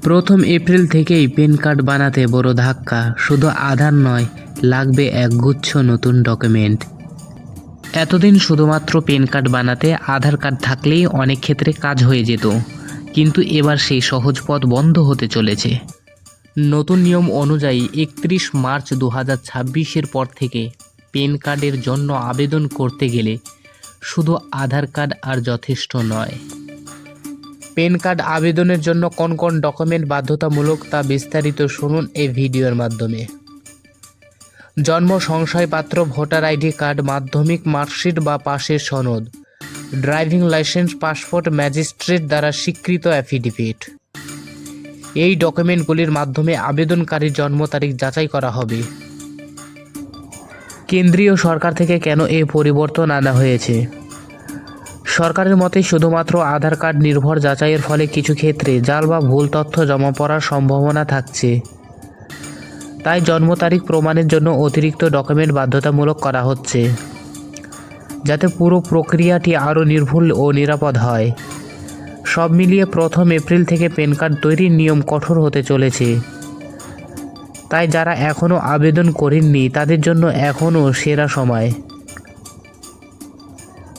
প্রথম এপ্রিল থেকেই pan card বানাতে বড় ধাক্কা। শুধু আধার নয়, লাগবে একগুচ্ছ নতুন ডকুমেন্ট। এতদিন শুধুমাত্র প্যান কার্ড বানাতে আধার কার্ড থাকলেই অনেক ক্ষেত্রে কাজ হয়ে যেত, কিন্তু এবার সেই সহজ পথ বন্ধ হতে চলেছে। নতুন নিয়ম অনুযায়ী 31 মার্চ 2026-এর পর থেকে প্যান কার্ডের জন্য আবেদন করতে গেলে শুধু আধার কার্ড আর যথেষ্ট নয়। প্যান কার্ড আবেদনের জন্য কোন কোন ডকুমেন্ট বাধ্যতামূলক তা বিস্তারিত শুনুন এই ভিডিওর মাধ্যমে। জন্ম শংসাপত্র, ভোটার আইডি কার্ড, মাধ্যমিক মার্কশিট বা পাশের সনদ, ড্রাইভিং লাইসেন্স, পাসপোর্ট, ম্যাজিস্ট্রেট দ্বারা স্বীকৃত অ্যাফিডেভিট। এই ডকুমেন্টগুলির মাধ্যমে আবেদনকারীর জন্ম তারিখ যাচাই করা হবে। কেন্দ্রীয় সরকার থেকে কেন এই পরিবর্তন আনা হয়েছে? সরকারের মতে শুধুমাত্র আধার কার্ড নির্ভর যাচাইয়ের ফলে কিছু ক্ষেত্রে জাল বা ভুল তথ্য জমা পড়ার সম্ভাবনা থাকছে। তাই জন্ম তারিখ প্রমাণের জন্য অতিরিক্ত ডকুমেন্ট বাধ্যতামূলক করা হচ্ছে, যাতে পুরো প্রক্রিয়াটি আরও নির্ভুল ও নিরাপদ হয়। সব মিলিয়ে প্রথম এপ্রিল থেকে প্যান কার্ড তৈরির নিয়ম কঠোর হতে চলেছে। তাই যারা এখনও আবেদন করেননি তাদের জন্য এখনও সেরা সময়।